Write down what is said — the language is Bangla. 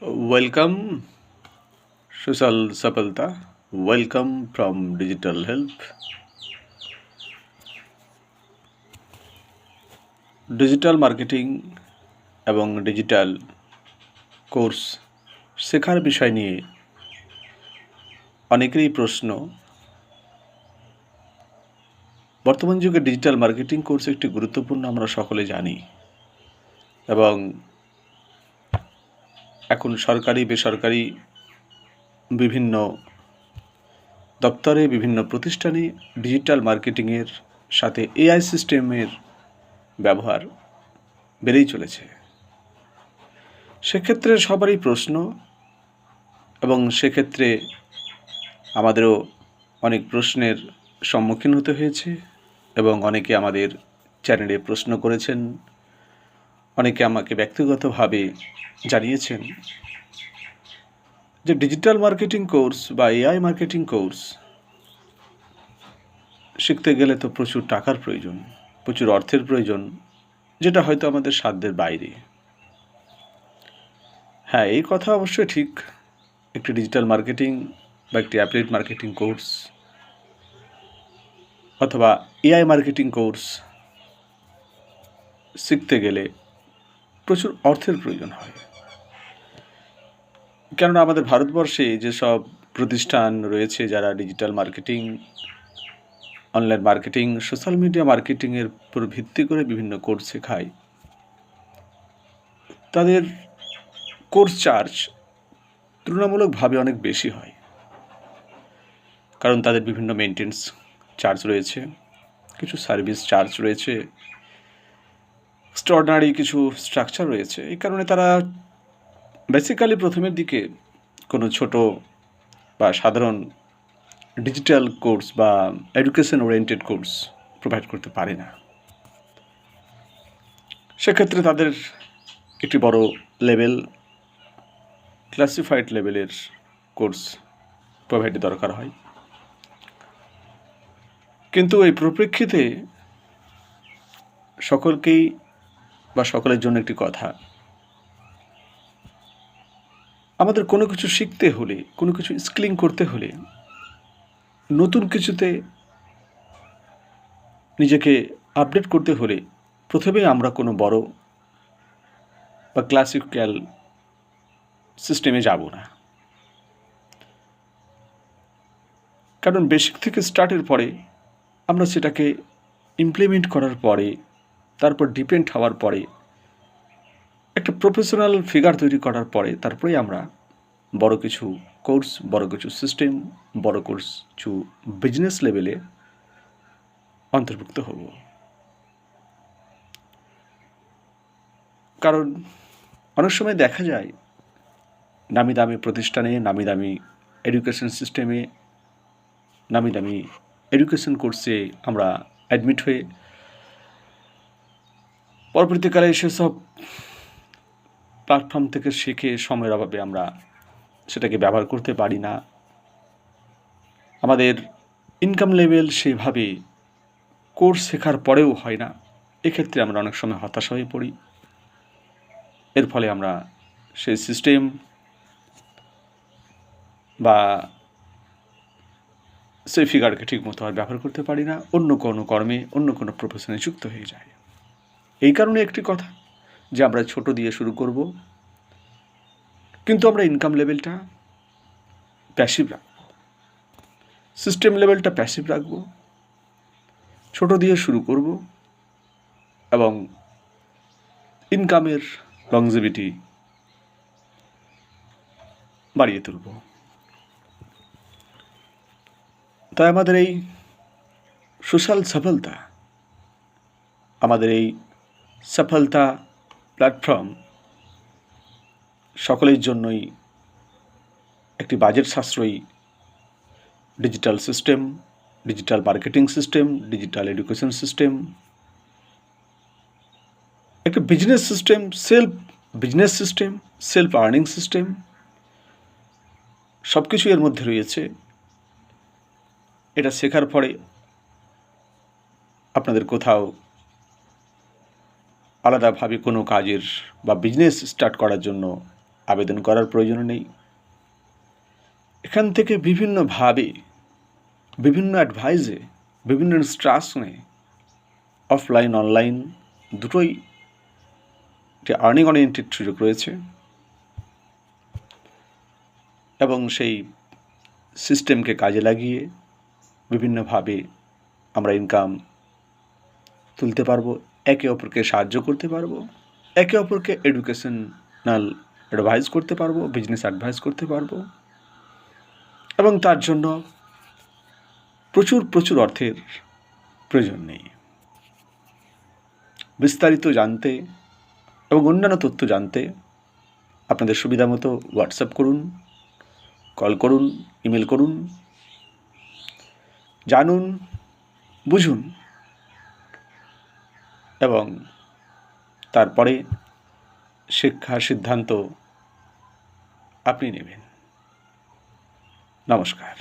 Welcome, Social Sapalta. Welcome from Digital Help. Digital marketing এবং ডিজিটাল কোর্স শেখার বিষয় নিয়ে অনেকেরই প্রশ্ন। বর্তমান যুগে ডিজিটাল মার্কেটিং কোর্স একটি গুরুত্বপূর্ণ, আমরা সকলে জানি। এবং এখন সরকারি বেসরকারি বিভিন্ন দপ্তরে, বিভিন্ন প্রতিষ্ঠানে ডিজিটাল মার্কেটিংয়ের সাথে এআই সিস্টেমের ব্যবহার বেড়েই চলেছে। সেক্ষেত্রে সবারই প্রশ্ন, এবং সেক্ষেত্রে আমাদেরও অনেক প্রশ্নের সম্মুখীন হতে হয়েছে, এবং অনেকে আমাদের চ্যানেলে প্রশ্ন করেছেন, অনেকে আমাকে ব্যক্তিগতভাবে জানিয়েছেন যে ডিজিটাল মার্কেটিং কোর্স বা এআই মার্কেটিং কোর্স শিখতে গেলে তো প্রচুর টাকার প্রয়োজন, প্রচুর অর্থের প্রয়োজন, যেটা হয়তো আমাদের সাধ্যের বাইরে। হ্যাঁ, এই কথা অবশ্যই ঠিক। একটি ডিজিটাল মার্কেটিং বা একটি অ্যাফিলিয়েট মার্কেটিং কোর্স অথবা এআই মার্কেটিং কোর্স শিখতে গেলে প্রচুর অর্থের প্রয়োজন হয়। কেননা আমাদের ভারতবর্ষে যেসব প্রতিষ্ঠান রয়েছে যারা digital marketing, online marketing, social media মার্কেটিংয়ের উপর ভিত্তি করে বিভিন্ন কোর্স শেখায়, তাদের কোর্স চার্জ তুলনামূলকভাবে অনেক বেশি হয়। কারণ তাদের বিভিন্ন মেনটেন্স চার্জ রয়েছে, কিছু সার্ভিস চার্জ রয়েছে, এক্সট্রাঅর্ডিনারি কিছু স্ট্রাকচার রয়েছে। এই কারণে তারা বেসিক্যালি প্রথমের দিকে কোনো ছোট বা সাধারণ ডিজিটাল কোর্স বা এডুকেশন ওরিয়েন্টেড কোর্স প্রোভাইড করতে পারে না। সেক্ষেত্রে তাদের একটি বড় লেভেল, ক্লাসিফাইড লেভেলের কোর্স প্রোভাইডের দরকার হয়। কিন্তু এই পরিপ্রেক্ষিতে সকলকেই বা সকলের জন্য একটি কথা, আমাদের কোনো কিছু শিখতে হলে, কোনো কিছু স্কিলিং করতে হলে, নতুন কিছুতে নিজেকে আপডেট করতে হলে প্রথমেই আমরা কোনো বড় বা ক্লাসিক্যাল সিস্টেমে যাব না। কারণ বেসিক থেকে স্টার্টের পরে আমরা সেটাকে ইমপ্লিমেন্ট করার পরে, তারপর ডিপেন্ড হওয়ার পরে, একটা প্রফেশনাল ফিগার তৈরি করার পরে তারপরে আমরা বড় কিছু কোর্স, বড় কিছু সিস্টেম, বড় কিছু বিজনেস লেভেলে অন্তর্ভুক্ত হব। কারণ অনেক সময় দেখা যায় নামি দামি প্রতিষ্ঠানে, নামি দামি এডুকেশন সিস্টেমে, নামি দামি এডুকেশন কোর্সে আমরা অ্যাডমিট হয়ে পরবর্তীকালে সেসব প্ল্যাটফর্ম থেকে শিখে সময়ের অভাবে আমরা সেটাকে ব্যবহার করতে পারি না। আমাদের ইনকাম লেভেল সেভাবে কোর্স শেখার পরেও হয় না। এক্ষেত্রে আমরা অনেক সময় হতাশা হয়ে পড়ি। এর ফলে আমরা সেই সিস্টেম বা সেই ফিগারকে ঠিকমতো আর ব্যবহার করতে পারি না, অন্য কোনো কর্মে, অন্য কোনো প্রফেশনে যুক্ত হয়ে যায়। এই কারণে একটি কথা যে আমরা ছোট দিয়ে শুরু করব, কিন্তু আমরা ইনকাম লেভেলটা প্যাসিভ রাখব, সিস্টেম লেভেলটা প্যাসিভ রাখব, ছোট দিয়ে শুরু করব এবং ইনকামের লংজিভিটি বাড়িয়ে তুলব। তাই আমাদের এই সোশ্যাল সফলতা, আমাদের এই সফলতা প্ল্যাটফর্ম সকলের জন্যই একটি বাজেট সাশ্রয়ী digital system, digital marketing system, digital education system, একটা business system, self business system, self earning system, সব কিছু এর মধ্যে রয়েছে। এটা শেখার পরে আপনাদের কোথাও আলাদাভাবে কোনো কাজের বা বিজনেস স্টার্ট করার জন্য আবেদন করার প্রয়োজন নেই। এখান থেকে বিভিন্নভাবে, বিভিন্ন অ্যাডভাইসে, বিভিন্ন ইনস্ট্রাকশনে, অফলাইন অনলাইন দুটোই যে আর্নিং ওরিয়েন্টেড সুযোগ রয়েছে এবং সেই সিস্টেমকে কাজে লাগিয়ে বিভিন্নভাবে আমরা ইনকাম তুলতে পারবো, একে অপরকে সাহায্য করতে পারবো, একে অপরকে এডুকেশনাল অ্যাডভাইস করতে পারবো, বিজনেস অ্যাডভাইস করতে পারবো এবং তার জন্য প্রচুর অর্থের প্রয়োজন নেই। বিস্তারিত জানতে এবং অন্যান্য তথ্য জানতে আপনাদের সুবিধা মতো হোয়াটসঅ্যাপ করুন, কল করুন, ইমেল করুন, জানুন, বুঝুন এবং তারপরে শিক্ষার সিদ্ধান্ত আপনি নেবেন। নমস্কার।